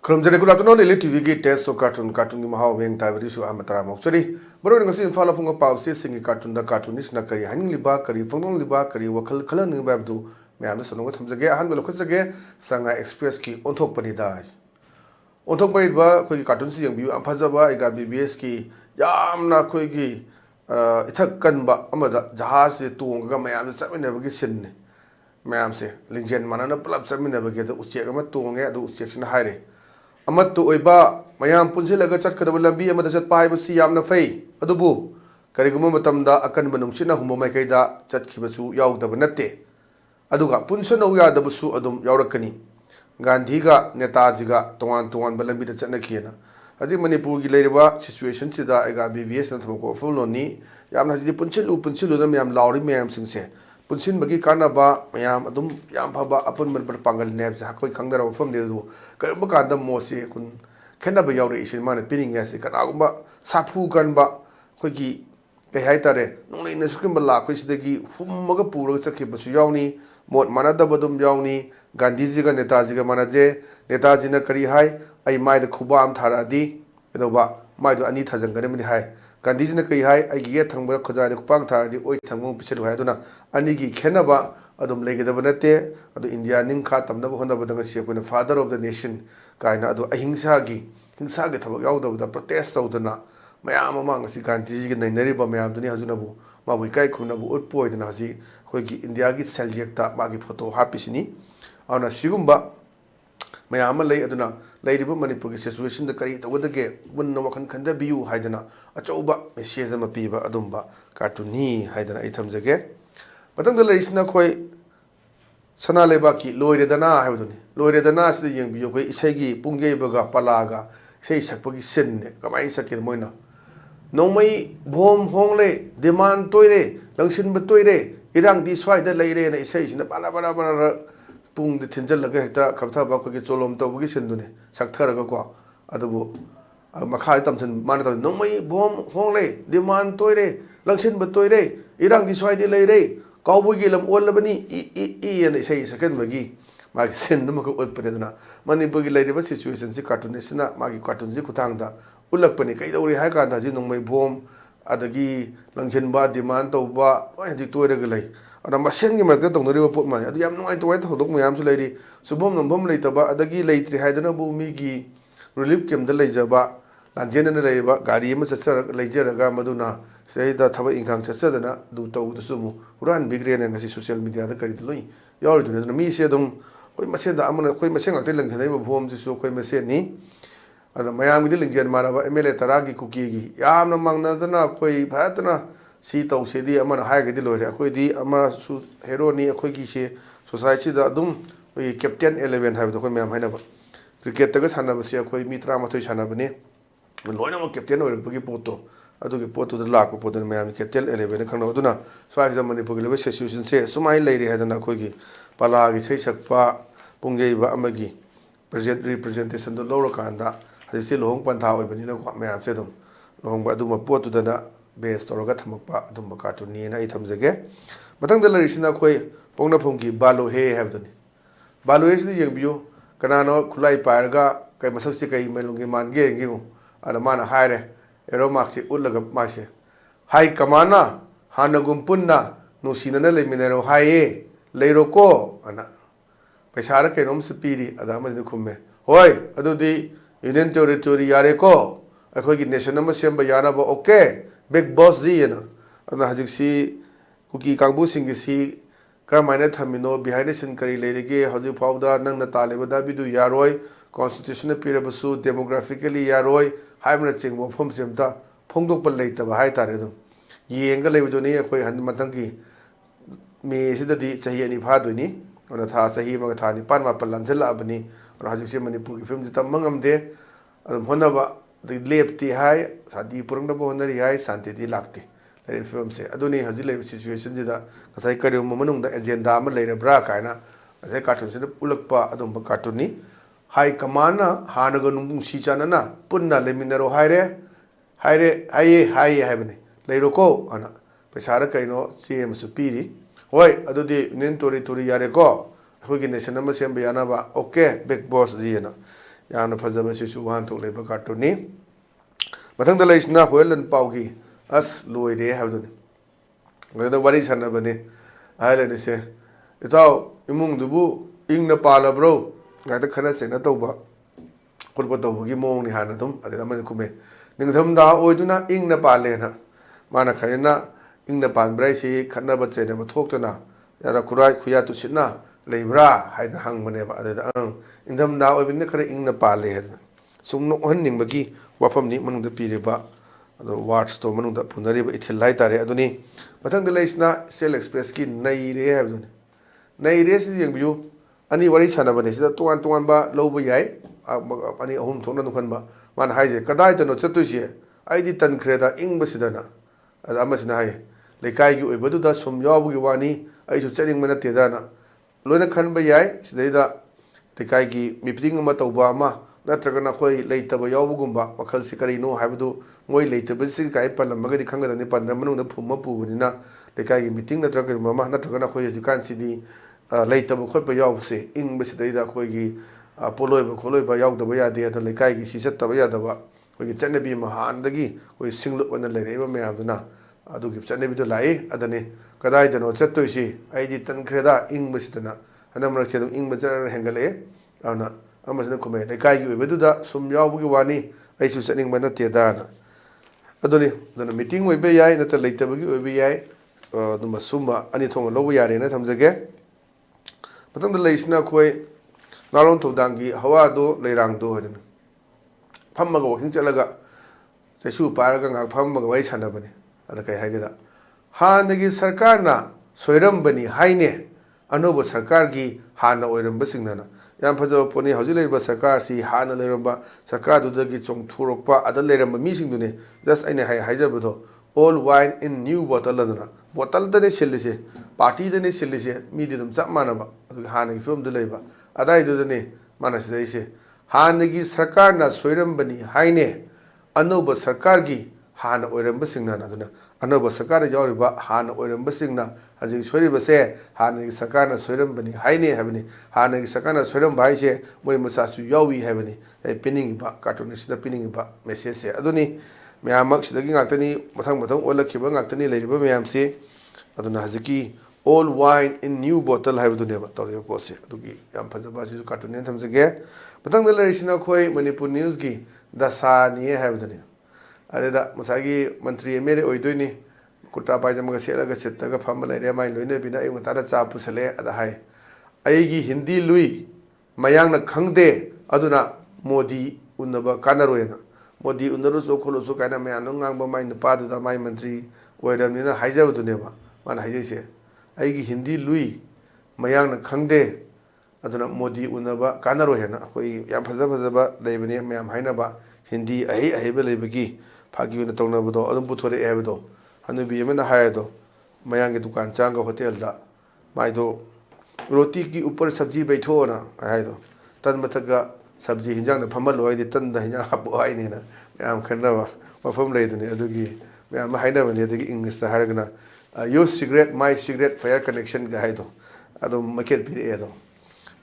Kромjane kula tono lele TV ki test so cartoon ki mahaw weng taibri su amatara mokchari baro ngasi infala phunga pawse singi cartoon da cartoonist na kari haning liba kari phongdong liba kari wakhal khalang ni babdu mayam da sanong thamjage ahan balo khajage sanga express ki onthok pani da onthok pani ba khoi cartoon si yang biu am phajaba iga BBS ki yamna khoi ki ithak kan ba amada jahaz se tong ga mayam da chamine ba ki sin ne mayam se lingjen manana plap chamine ba ge da uchek ama tong ge adu uchek sina haire amat tu oiba mayam punsilaga chatkadaba lambi amada chatpa haibasi yamna fei adubu kariguma matamda akan manungchina humbo maikaida chatkibasu yaudaba natte aduga punsano yadabusu adum yaurakani gandhi ga netaji ga tongan balambi da chatnakhiyana adi manipur gi leiriba situation chida aiga BBS na thamko fulno ni yamna hidi punchilu na mayam lauri mayam singse punsin bagi karna ba mayam adum yam phaba apun man par pangal neb ja khoi khangdara fam de du karum ka dam mo se kun khena ba yaure isin man piring ya se kana gumba sapu kan ba khoi gi pe hai tare nong nei na sukim ba la khoi sidagi hummaga pura chakhe ba su yawni mot manada badum yawni gandhi ji ga netaji ga manaje netaji na kari hai ai mai da khuba am thara di edo ba mai do ani thajang ga ne hai gandhi ji na kai hai ai gi thangba khoja de kupang thar di oi thangmu pichelu hai duna ani gi khenaba adum legedaba nate adu india ning kha tamna ba honda badanga se ko father of the nation kaina adu ahingsa gi thabak yaudaba da protest tawdana mayam ama ngasi gandhi ji gi nainari ba mayam duni hazuna bu ma bu kai khuna bu utpoi dana haji khoi gi india gi seljek ta ma gi photo hapisini ana sigumba mayam lei aduna leiriba manipur gi situation da kari tawdage bunna wakhan khanda biu haidana achauba message ama piba adumba cartoon ni haidana ai thamjage matang da leisna khoi sana leba ki loiredana haibuduni loiredana sida yengbiyo khoi isai pungge baga palaga sei sakpagi sin ne kamai sakke moina nomai bom hongle demand toire langsin ba toire irang di swai da leire na isai sina bala pung de thinjal laga heta khabtha ba khoge cholom tawgi sindune saktharaga ko adubu makha tamchen mana taw nomai bom hongle demand toire langsin ba toire irang di swai de leire kawbugi lam olabani e and say second bagi magi sen dum ko utpredana manipur gi leiriba situation si cartoonist na magi cartoon ji kutang da ulakpani kai dawri ha ka da ji nongmai bom adagi langchen ba demand to ba ji toire ga lei ana masen gi marka tongdori ba pot mani adu yam ngai to wai thodok mayam su leiri subom nombom leitaba adagi leitri haidana bu mi gi relief camp da leijaba lanjen na leiba gari ma chatsar leijaraga maduna seida thaba ingkhang chachadana du taw du sumu huran bigre na ngasi social media da kari loi yaur du na mi se dum koi masen da amana koi masen ngakte langkhanai ba phom ji su koi masen ni ana mayam gi lingjen maraba MLA taragi kuki gi yamna mangna dana koi bhatna si taw se di amana hai gi loi koi di ama su hero ni koi gi se society da dum koi captain 11 ha da koi mayam haina ba cricket ta ga sana ba se koi mitra ma thoi sana ba ni loina ma captain oi ba gi poto adugi potu da lak potu mayam captain 11 khangno aduna swai da manipur gi situation se sumai leiri hadana khoi gi pala gi sei sakpa punggei ba amagi representation do loro kanda hasi lohong pantha oi bani na ko mayam se dum lohong ba aduma potu da na base toroga thamakpa adum cartoon ni na I thamjage matang da lari sina khoi pongna phongki balo he habdani balo he si yengbiyo kanano khulai parga kai masak si kai melungi mange ngi ana mana haire ero maksi ulaga mashe hai kamana hanagum punna no sinana leminero hai leiro ko ana paisara ke nom spiri adama de khumme hoi adudi union territory yare ko akhoi gi nation ma semba yana ba okay big boss ji na ana hajik si kuki kangbu sing si karmaina thamino behind the scene kari leirege haji fauda nang na taleba da bidu yaroi constitutional pirabasu demographically yaroi haibna chingbo phom semta phongdok pa leitaba hai tare dum yenga leibudo ni khoi han matangi me sidadi chahi ani phaduni ona tha chahi ma tha ni pan ma palanjala abani ona haji se manipur ki film jitam mangamde adum honaba the lepti hai sadi purungda bo honari hai santi di lakti le film se aduni haji le situation jida kasai kari manung da agenda ma leira bra kaina asai cartoon se ulakpa adum ba cartoon ni hai kamana hanaga nung si chanana punna leminero haire habani leiro ko ana pesara kaino CM supiri hoi adudi nin tori yare ko hogi nation ma sembe yana ba okay big boss ji na ꯌꯥꯝꯅ ꯐꯖꯕꯁꯤꯁꯨ ꯋꯥꯍꯟꯊꯣꯛ ꯂꯩꯕ ꯀꯥꯔꯇꯨꯟꯅꯤ ꯃꯊꯪꯗ ꯂꯩꯁꯤꯅ ꯍꯣꯌꯦꯜꯂꯟ ꯄꯥꯎꯒꯤ ꯑꯁ ꯂꯣꯏꯔꯦ ꯍꯥꯏꯕꯗꯨꯅꯤ ꯑꯗꯨꯗ ꯋꯥꯔꯤ ꯁꯥꯟꯅꯕꯅꯤ ꯑꯍꯜ ꯑꯅꯤꯁꯦ ꯏꯇꯥꯎ ꯏꯃꯨꯡꯗꯨꯕꯨ ꯏꯪꯅ ꯄꯥꯜꯂꯕ꯭ꯔꯣ ꯉꯥꯏꯇ ꯈꯟꯅ ꯆꯩꯅ ꯇꯧꯕ ꯈꯣꯠꯄ ꯇꯧꯕꯒꯤ ꯃꯑꯣꯡꯅꯤ ꯍꯥꯟꯅ ꯑꯗꯨꯝ ꯑꯗꯨꯗ ꯑꯃꯅ ꯈꯨꯝꯃꯦ ꯅꯤꯡꯊꯝꯊꯥ ꯑꯣꯏꯗꯨꯅ ꯏꯪꯅ ꯄꯥꯜꯂꯦꯅ ꯃꯥꯅ ꯈꯔꯅ ꯏꯪꯅ ꯄꯥꯟꯕ꯭ꯔꯥ ꯍꯥꯏꯁꯤ ꯈꯠꯅꯕ ꯆꯩꯅꯕ ꯊꯣꯛꯇꯅ ꯌꯥꯔ ꯈꯨꯔꯥꯏ ꯈꯨꯌꯥ ꯇꯨꯁꯤꯠꯅ ꯂꯩꯕ꯭ꯔꯥ ꯍꯥꯏꯅ ꯍꯪꯕꯅꯦꯕ ꯑꯗꯨꯗ ꯏꯪꯊꯝꯊꯥ ꯑꯣꯏꯕꯅꯤꯅ ꯈꯔ ꯏꯪꯅ ꯄꯥꯜꯂꯦ ꯍꯥꯏꯗꯅ ꯁꯨꯝ ꯅꯣꯛꯍꯟꯅꯤꯡꯕꯒꯤ ꯋꯥꯐꯝꯅꯤ ꯃꯅꯨꯡꯗ ꯄꯤꯔꯤꯕ ꯑꯗꯣ ꯋꯥꯔꯗꯁꯇꯣ ꯃꯅꯨꯡꯗ ꯄꯨꯅꯔꯤꯕ ꯏꯊꯤꯜ ꯍꯥꯏꯇꯥꯔꯦ ꯑꯗꯨꯅꯤ ꯃꯊꯪꯗ ꯂꯩꯔꯤꯁꯤꯅ ꯏꯆꯦꯜ ꯑꯦꯛꯁꯄ꯭ꯔꯦꯁꯀꯤ ꯅꯩꯔꯦ ꯍꯥꯏꯕꯗꯨꯅꯤ ꯅꯩꯔꯦ ꯁꯤꯗ ꯌꯦꯡꯕꯤꯌꯨ ꯑꯅꯤ ꯋꯥꯔꯤ ꯁꯥꯟꯅꯕꯅꯦ ꯁꯤꯗ ꯇꯣꯉꯥꯟ ꯇꯣꯉꯥꯟꯕ ꯂꯧꯕ ꯌꯥꯏ ꯑꯅꯤ ꯑꯍꯨꯝ ꯊꯣꯛꯅ ꯑꯗꯨꯝ ꯈꯟꯕ ꯃꯥꯅ ꯍꯥꯏꯁꯦ ꯀꯗꯥꯏꯗꯅꯣ ꯆꯠꯇꯣꯏꯁꯦ ꯑꯩꯗꯤ ꯇꯟꯈ꯭ꯔꯦꯗ ꯏꯪꯕꯁꯤꯗꯅ ꯑꯗ ꯑꯃꯁꯤꯅ ꯍꯥꯏꯌꯦ ꯂꯩꯀꯥꯏꯒꯤ ꯑꯣꯏꯕꯗꯨꯗ ꯁꯨꯝ ꯌꯥꯎꯕꯒꯤ ꯋꯥꯅꯤ ꯑꯩꯁꯨ ꯆꯠꯅꯤꯡꯕ ꯅꯠꯇꯦꯗꯅ ꯂꯣꯏꯅ ꯈꯟꯕ ꯌꯥꯏ ꯁꯤꯗꯩꯗ ꯂꯩꯀꯥꯏꯒꯤ ꯃꯤꯇꯤꯡ ꯑꯃ ꯇꯧꯕ ꯑꯃ ꯅꯠꯇ꯭ꯔꯒꯅ ꯑꯩꯈꯣꯏ ꯂꯩꯇꯕ ꯌꯥꯎꯕꯒꯨꯝꯕ ꯋꯥꯈꯜꯁꯤ ꯀꯔꯤꯅꯣ ꯍꯥꯏꯕꯗꯨ ꯃꯣꯏ ꯂꯩꯇꯕꯁꯤ ꯀꯥꯏ ꯄꯜꯂꯝꯃꯒꯗꯤ ꯈꯪꯒꯗꯕꯅꯤ ꯄꯟꯗ꯭ꯔ ꯃꯅꯨꯡꯗ ꯐꯨꯝꯃ ꯄꯨꯕꯅꯤꯅ ꯂꯩꯀꯥꯏꯒꯤ ꯃꯤꯇꯤꯡ ꯅꯠꯇ꯭ꯔꯒ ꯀꯩꯒꯨꯝꯕ ꯑꯃ ꯅꯠꯇ꯭ꯔꯒꯅ ꯑꯩꯈꯣꯏ ꯍꯧꯖꯤꯛꯀꯥꯟꯁꯤꯗꯤ ꯂꯩꯇꯕ ꯈꯣꯠꯄ ꯌꯥꯎꯕꯁꯦ ꯏꯪꯕꯁꯤꯗꯩꯗ ꯑꯩꯈꯣꯏꯒꯤ ꯄꯣꯠꯂꯣꯏꯕ ꯈꯣꯠꯂꯣꯏꯕ ꯌꯥꯎꯗꯕ ꯌꯥꯗꯦ ꯑꯗꯣ ꯂꯩꯀꯥꯏꯒꯤ ꯁꯤ ꯆꯠꯇꯕ ꯌꯥꯗꯕ ꯑꯩꯈꯣꯏꯒꯤ ꯆꯠꯅꯕꯤ ꯑꯃ ꯍꯥꯟꯅꯗꯒꯤ ꯑꯩꯈꯣই ꯁꯤꯡꯂꯨꯞ ꯑꯣꯏꯅ ꯂꯩꯔꯛꯏꯕ ꯃꯌꯥꯝꯗꯨꯅ ꯑꯗꯨꯒꯤ ꯆꯠꯅꯕꯤꯗꯣ ꯂꯥꯛꯏ ꯑꯗꯨꯅꯤ ꯀꯗꯥꯏꯗꯅꯣ ꯆꯠꯇꯣꯏꯁꯤ ꯑꯩꯗꯤ ꯇꯟꯈ꯭ꯔꯦꯗ ꯏꯪꯕꯁꯤꯗꯅ ꯍꯟꯗꯛ ꯃꯔꯛꯁꯦ ꯑꯗꯨꯝ ꯏꯪꯕ ꯖꯔ ꯍꯦꯟꯒꯠꯂꯛꯑꯦ ꯑꯗꯨꯅ ꯑꯃꯁꯤꯅ ꯈꯨꯝꯃꯦ ꯂꯩꯀꯥꯏꯒꯤ ꯑꯣꯏꯕꯗꯨꯗ ꯁꯨꯝ ꯌꯥꯎꯕꯒꯤ ꯋꯥꯅꯤ ꯑꯩꯁꯨ ꯆꯠꯅꯤꯡꯕ ꯅꯠꯇꯦꯗꯅ ꯑꯗꯨꯅꯤ ꯑꯗꯨꯅ ꯃꯤꯇꯤꯡ ꯑꯣꯏꯕ ꯌꯥꯏ ꯅꯠꯇ꯭ꯔ ꯂꯩꯇꯕꯒꯤ ꯑꯣꯏꯕ ꯌꯥꯏ ꯑꯗꯨꯝꯕ ꯁꯨꯝꯕ ꯑꯅꯤ ꯊꯣꯛꯅ ꯂꯧꯕ ꯌꯥꯔꯦꯅ ꯊꯝꯖꯒꯦ ꯃꯊꯪꯗ ꯂꯩꯔꯤꯁꯤꯅ ꯑꯩꯈꯣই ꯉꯥꯔꯣꯟ ꯊꯧꯗꯥꯡꯒꯤ ꯍꯋꯥꯗꯣ ꯂꯩꯔꯥꯡꯗꯣ ꯍꯥꯏꯗꯅ ꯐꯝꯃꯒ ꯋꯥꯛꯀꯤꯡ ꯆꯠꯂꯒ ꯆꯩꯁꯨ ꯄꯥꯏꯔꯒ ꯉꯥꯏꯍꯥꯛ ꯐꯝꯃꯒ ꯋꯥꯔꯤ ꯁꯥꯟꯅꯕꯅꯤ ꯑꯗ ꯀꯩ ꯍꯥꯏꯒꯦꯗ ꯍꯥꯟꯅꯒꯤ ꯁꯔꯀꯥꯔꯅ ꯁꯣꯏꯔꯝꯕꯅꯤ ꯍꯥꯏꯅꯦ ꯑꯅꯧꯕ ꯁꯔꯀꯥꯔꯒꯤ ꯍꯥꯟꯅ ꯑꯣꯏꯔꯝꯕꯁꯤꯡꯅ ꯌꯥꯝ ꯐꯖꯕ ꯄꯣꯠꯅꯤ ꯍꯧꯖꯤꯛ ꯂꯩꯔꯤꯕ ꯁꯔꯀꯥꯔꯁꯤ ꯍꯥꯟꯅ ꯂꯩꯔꯝꯕ ꯁꯔꯀꯥꯔꯗꯨꯗꯒꯤ ꯆꯣꯡꯊꯣꯔꯛꯄ ꯑꯗ ꯂꯩꯔꯝꯕ ꯃꯤꯁꯤꯡꯗꯨꯅꯤ ꯖꯁ ꯑꯩꯅ ꯍꯥꯏꯖꯕꯗꯣ ꯑꯣꯜ ꯋꯥꯏꯟ ꯏꯟ ꯅ꯭ꯌꯨ ꯕꯣꯇꯜ ꯑꯗꯨꯅ ꯕꯣꯇꯜꯗꯅꯤ ꯁꯤꯜꯂꯤꯁꯦ ꯄꯥꯔꯇꯤꯗꯅꯤ ꯁꯤꯜꯂꯤꯁꯦ ꯃꯤꯗꯤ ꯑꯗꯨꯝ ꯆꯞ ꯃꯥꯟꯅꯕ ꯑꯗꯨꯒꯤ ꯍꯥꯟꯅꯒꯤ ꯐꯤꯕꯝꯗꯨ ꯂꯩꯕ ꯑꯗꯥꯏꯗꯨꯗꯅꯤ ꯃꯥꯅ ꯁꯤꯗꯩꯁꯦ ꯍꯥꯟꯅꯒꯤ ꯁꯔꯀꯥꯔꯅ ꯁꯣꯏꯔꯝꯕꯅꯤ ꯍꯥꯏꯅꯦ ꯑꯅꯧꯕ ꯁꯔꯀꯥꯔꯒꯤ ꯍꯥꯟꯅ ꯑꯣꯏꯔꯝꯕꯁꯤꯡꯅ ꯑꯗꯨꯅ ꯑꯅꯧꯕ ꯁꯔꯀꯥꯔꯗ ꯌꯥꯎꯔꯤꯕ ꯍꯥꯟꯅ ꯑꯣꯏꯔꯝꯕꯁꯤꯡꯅ ꯍꯧꯖꯤꯛ ꯁꯣꯏꯔꯤꯕꯁꯦ ꯍꯥꯟꯅꯒꯤ ꯁꯔꯀꯥꯔꯅ ꯁꯣꯏꯔꯝꯕꯅꯤ ꯍꯥꯏꯅꯦ ꯍꯥꯏꯕꯅꯤ ꯍꯥꯟꯅꯒꯤ ꯁꯔꯀꯥꯔꯅ ꯁꯣꯏꯔꯝꯕ ꯍꯥꯏꯁꯦ ꯃꯣꯏ ꯃꯆꯥꯁꯨ ꯌꯥꯎꯏ ꯍꯥꯏꯕꯅꯤ ꯑꯩ ꯄꯤꯅꯤꯡꯉꯤꯕ ꯀꯥꯔꯇꯨꯟ ꯑꯁꯤꯗ ꯄꯤꯅꯤꯡꯉꯤꯕ ꯃꯦꯁꯦꯖꯁꯦ ꯑꯗꯨꯅꯤ ꯃꯌꯥꯝꯃꯛ ꯁꯤꯗꯒꯤ ꯉꯥꯛꯇꯅꯤ ꯃꯊꯪ ꯃꯊꯪ ꯑꯣꯜꯂꯛꯈꯤꯕ ꯉꯥꯛꯇꯅꯤ ꯂꯩꯔꯤꯕ ꯃꯌꯥꯝꯁꯤ ꯑꯗꯨꯅ ꯍꯧꯖꯤꯛꯀꯤ ꯑꯣꯜ ꯋꯥꯏꯟ ꯏꯟ ꯅ꯭ꯌꯨ ꯕꯣꯇꯜ ꯍꯥꯏꯕꯗꯨꯅꯦꯕ ꯇꯧꯔꯤꯕ ꯄꯣꯠꯁꯦ ꯑꯗꯨꯒꯤ ꯌꯥꯝ ꯐꯖꯕ ꯑꯁꯤꯁꯨ ꯀꯥꯔꯇꯨꯟꯅꯦꯅ ꯊꯝꯖꯒꯦ ꯃꯊꯪꯗ ꯂꯩꯔꯤꯁꯤꯅ ꯑꯩꯈꯣꯏ ꯃꯅꯤꯄꯨꯔ ꯅ꯭ꯌꯨꯁꯀꯤ ꯗꯁꯥꯅꯤꯌꯦ ꯍꯥꯏꯕꯗꯨꯅꯤ ꯑꯗꯨꯗ ꯉꯁꯥꯏꯒꯤ ꯃꯟꯇ꯭ꯔꯤ ꯑꯦꯝ ꯑꯦꯜ ꯑꯦ ꯑꯣꯏꯗꯣꯏꯅꯤ ꯀꯨꯔꯇꯥ ꯄꯥꯏꯖꯃꯒ ꯁꯦꯠꯂꯒ ꯁꯤꯠꯇꯒ ꯐꯝꯕ ꯂꯩꯔꯦ ꯃꯥꯏ ꯂꯣꯏꯅꯕꯤꯅ ꯑꯌꯨꯛ ꯉꯟꯇꯥꯗ ꯆꯥ ꯄꯨꯁꯜꯂꯛꯑꯦ ꯑꯗ ꯍꯥꯏ ꯑꯩꯒꯤ ꯍꯤꯟꯗꯤ ꯂꯨꯏ ꯃꯌꯥꯡꯅ ꯈꯪꯗꯦ ꯑꯗꯨꯅ ꯃꯣꯗꯤ ꯎꯅꯕ ꯀꯥꯟꯅꯔꯣꯏꯅ ꯃꯣꯗꯤ ꯎꯅꯔꯨꯁꯨ ꯈꯣꯠꯂꯨꯁꯨ ꯀꯥꯏꯅ ꯃꯌꯥꯝꯅ ꯉꯥꯡꯕ ꯃꯥꯏ ꯅꯨꯄꯥꯗꯨꯗ ꯃꯥꯏ ꯃꯟꯇ꯭ꯔꯤ ꯑꯣꯏꯔꯕꯅꯤꯅ ꯍꯥꯏꯖꯕꯗꯨꯅꯦꯕ ꯃꯥꯅ ꯍꯥꯏꯖꯩꯁꯦ ꯑꯩꯒꯤ ꯍꯤꯟꯗꯤ ꯂꯨꯏ ꯃꯌꯥꯡꯅ ꯈꯪꯗꯦ ꯑꯗꯨꯅ ꯃꯣꯗꯤ ꯎꯅꯕ ꯀꯥꯟꯅꯔꯣꯏ ꯍꯥꯏꯅ ꯑꯩꯈꯣꯏ ꯌꯥꯝ ꯐꯖ ꯐꯖꯕ ꯂꯩꯕꯅꯤ ꯃꯌꯥꯝ ꯍꯥꯏꯅꯕ ꯍꯤꯟꯗꯤ ꯑꯍꯩ ꯑꯍꯩꯕ ꯂꯩꯕꯒꯤ ꯐꯥꯒꯤ ꯑꯣꯏꯅ ꯇꯧꯅꯕꯗꯣ ꯑꯗꯨꯝ ꯄꯨꯊꯣꯔꯛꯑꯦ ꯍꯥꯏꯕꯗꯣ ꯍꯅꯨꯕꯤ ꯑꯃꯅ ꯍꯥꯏꯔꯗꯣ ꯃꯌꯥꯡꯒꯤ ꯗꯨꯀꯥꯟ ꯆꯥꯡꯒ ꯍꯣꯇꯦꯜꯗ ꯃꯥꯏꯗꯣ ꯔꯣꯇꯤꯒꯤ ꯎꯞꯄꯔ ꯁब्ꯖꯤ ꯕꯩꯊꯣꯛꯑꯅ ꯍꯥꯏꯗꯣ ꯇꯟ ꯃꯊꯛꯀ ꯁब्ꯖꯤ ꯍꯤꯟꯖꯥꯡꯗ ꯐꯝꯍꯜꯂꯣ ꯍꯥꯏꯗꯤ ꯇꯟꯗ ꯍꯤꯟꯖꯥꯡ ꯍꯥꯞꯄꯛꯑꯣ ꯍꯥꯏꯅꯤꯅ ꯃꯌꯥꯝ ꯈꯟꯅꯕ ꯃꯐꯝ ꯂꯩꯗꯨꯅꯤ ꯑꯗꯨꯒꯤ ꯃꯌꯥꯝ ꯑꯃ ꯍꯥꯏꯅꯕꯅꯤ ꯑꯗꯒꯤ ꯏꯪꯂꯤꯁꯇ ꯍꯥꯏꯔꯒꯅ ꯌꯨ ꯁꯤꯒꯔꯦꯠ ꯃꯥꯏ ꯁꯤꯒꯔꯦꯠ ꯐꯌꯔ ꯀꯅꯦꯛꯁꯟꯒ ꯍꯥꯏꯗꯣ ꯑꯗꯨꯝ ꯃꯩꯈꯦꯠ ꯄꯤꯔꯛꯑꯦ ꯑꯗꯣ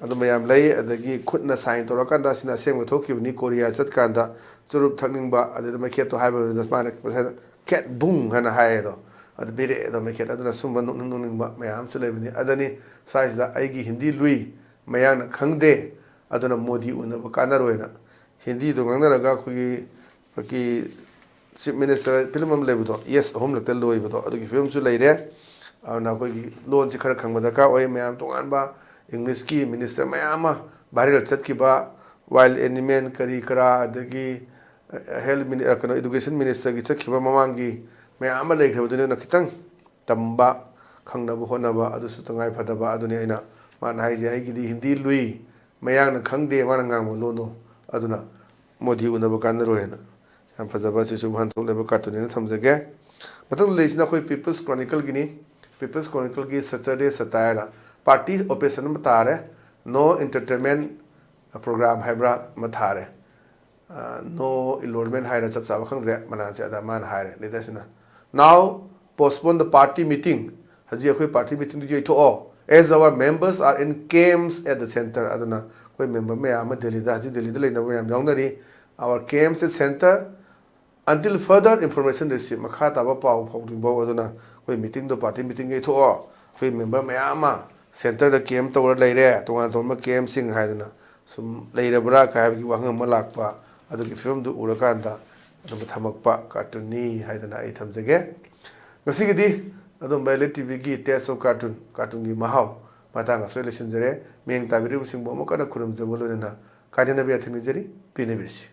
ꯑꯗꯨ ꯃꯌꯥꯝ ꯂꯩ ꯑꯗꯒꯤ ꯈꯨꯠꯅ ꯁꯥꯏꯟ ꯇꯧꯔꯀꯥꯟꯗ ꯁꯤꯅ ꯑꯁꯦꯡꯕ ꯊꯣꯛꯈꯤꯕꯅꯤ ꯀꯣꯔꯤꯌꯥ ꯆꯠꯀꯥꯟꯗ ꯆꯨꯔꯨꯞ ꯊꯛꯅꯤꯡꯕ ꯑꯗꯨꯗ ꯃꯩꯈꯦꯠꯇꯣ ꯍꯥꯏꯕꯗꯨꯗ ꯃꯥꯅ ꯈꯦꯠ ꯕꯨꯡ ꯍꯥꯏꯅ ꯍꯥꯏꯌꯦ ꯑꯗꯣ ꯑꯗꯨ ꯄꯤꯔꯛꯑꯦ ꯑꯗꯣ ꯃꯩꯈꯦꯠ ꯑꯗꯨꯅ ꯁꯨꯝꯕ ꯅꯣꯛꯅꯤꯡ ꯅꯣꯛꯅꯤꯡꯕ ꯃꯌꯥꯝ ꯑꯃꯁꯨ ꯂꯩꯕꯅꯤ ꯑꯗꯅꯤ ꯁ꯭ꯋꯥꯏꯁꯤꯗ ꯑꯩꯒꯤ ꯍꯤꯟꯗꯤ ꯂꯨꯏ ꯃꯌꯥꯡꯅ ꯈꯪꯗꯦ ꯑꯗꯨꯅ ꯃꯣꯗꯤ ꯎꯅꯕ ꯀꯥꯟꯅꯔꯣꯏꯅ ꯍꯤꯟꯗꯤꯗꯣ ꯉꯥꯡꯅꯔꯒ ꯑꯩꯈꯣꯏꯒꯤ ꯆꯤꯞ ꯃꯤꯅꯤꯁꯇꯔ ꯐꯤꯂꯝ ꯑꯃ ꯂꯩꯕꯗꯣ ꯌꯦꯁ ꯑꯍꯨꯝꯂꯛꯇ ꯂꯣꯏꯕꯗꯣ ꯑꯗꯨꯒꯤ ꯐꯤꯂꯝꯁꯨ ꯂꯩꯔꯦ ꯑꯗꯨꯅ ꯑꯩꯈꯣꯏꯒꯤ ꯂꯣꯟꯁꯤ ꯈꯔ ꯈꯪꯕ ꯗꯔꯀꯥꯔ ꯑꯣꯏ ꯃꯌꯥꯝ ꯇꯣꯉꯥꯟꯕ ꯏꯪꯂꯤꯁꯀꯤ ꯃꯤꯅꯤꯁꯇꯔ ꯃꯌꯥꯝ ꯑꯃ ꯚꯥꯏꯔꯦꯜ ꯆꯠꯈꯤꯕ ꯋꯥꯏꯜ ꯑꯦꯅꯤꯃꯦꯜ ꯀꯔꯤ ꯀꯔꯥ ꯑꯗꯒꯤ ꯀꯩꯅꯣ ꯏꯗꯨꯀꯦꯁꯟ ꯃꯤꯅꯤꯁꯇꯔꯒꯤ ꯆꯠꯈꯤꯕ ꯃꯃꯥꯡꯒꯤ ꯃꯌꯥꯝ ꯑꯃ ꯂꯩꯈ꯭ꯔꯕꯗꯨꯅ ꯈꯤꯇꯪ ꯇꯝꯕ ꯈꯪꯅꯕ ꯍꯣꯠꯅꯕ ꯑꯗꯨꯁꯨ ꯇꯉꯥꯏ ꯐꯗꯕ ꯑꯗꯨꯅꯤ ꯑꯩꯅ ꯃꯥꯅ ꯍꯥꯏꯁꯦ ꯑꯩꯒꯤꯗꯤ ꯍꯤꯟꯗꯤ ꯂꯨꯏ ꯃꯌꯥꯡꯅ ꯈꯪꯗꯦ ꯃꯥꯅ ꯉꯥꯡꯕ ꯂꯣꯟꯗꯣ ꯑꯗꯨꯅ ꯃꯣꯗꯤ ꯎꯅꯕ ꯀꯥꯟꯅꯔꯣꯏꯅ ꯌꯥꯝ ꯐꯖꯕ ꯑꯁꯤꯁꯨ ꯋꯥꯍꯟꯊꯣꯛ ꯂꯩꯕ ꯀꯥꯔꯇꯨꯟꯅꯦꯅ ꯊꯝꯖꯒꯦ ꯃꯊꯪꯗ ꯂꯩꯔꯤꯁꯤꯅ ꯑꯩꯈꯣꯏ ꯄꯤꯄꯜꯁ ꯀ꯭ꯔꯣꯅꯤꯀꯜꯒꯤꯅꯤ ꯄꯤꯄꯜꯁ ꯀ꯭ꯔꯣꯅꯤꯀꯜꯒꯤ ꯁꯦꯇꯔꯗꯦ ꯁꯇꯥꯌꯔꯅ ꯄꯥꯔꯇꯤ ꯑꯣꯄꯔꯦꯁꯟ ꯑꯃ ꯇꯥꯔꯦ ꯅꯣ ꯏꯟꯇꯔꯇꯦꯟꯃꯦꯟ ꯄ꯭ꯔꯣꯒ꯭ꯔꯥꯝ ꯍꯥꯏꯕ꯭ꯔꯥ ꯑꯃ ꯊꯥꯔꯦ ꯅꯣꯏꯟꯔꯣꯜꯃꯦꯟ ꯍꯥꯏꯔ ꯆꯞ ꯆꯥꯕ ꯈꯪꯗ꯭ꯔꯦ ꯃꯅꯥꯁꯦ ꯑꯗ ꯃꯥꯅ ꯍꯥꯏꯔꯦ ꯂꯤꯗꯔꯁꯤꯅ now postpone the party meeting ꯍꯧꯖꯤꯛ ꯑꯩꯈꯣꯏ ꯄꯥꯔꯇꯤ ꯃꯤꯇꯤꯡꯗꯨ ꯌꯩꯊꯣꯛꯑꯣ as our members are in camps at the centre ꯑꯗꯨꯅ ꯑꯩꯈꯣꯏ ꯃꯦꯝꯕꯔ ꯃꯌꯥꯝ ꯑꯃ ꯗꯦꯜꯂꯤꯗ ꯍꯧꯖꯤꯛ ꯗꯦꯜꯂꯤꯗ ꯂꯩꯅꯕ ꯃꯌꯥꯝ ꯌꯥꯎꯅꯔꯤ our KMC Center until further information receive makha taba pau phawdingbo aduna koi meeting do party meeting ge tho koi member mayama center da KM tawra leire tonga toma KM sing haiduna sum leirabra ka habgi wahang ma lakpa adugi film du urakanda adu thamakpa cartoon haiduna ai thamjage ngasigidi adum baile TV gi test of cartoon gi mahau matanga solution jare meng tabiri singbo mo kana khurum jabo lena kadena bi athini jari pinebirsi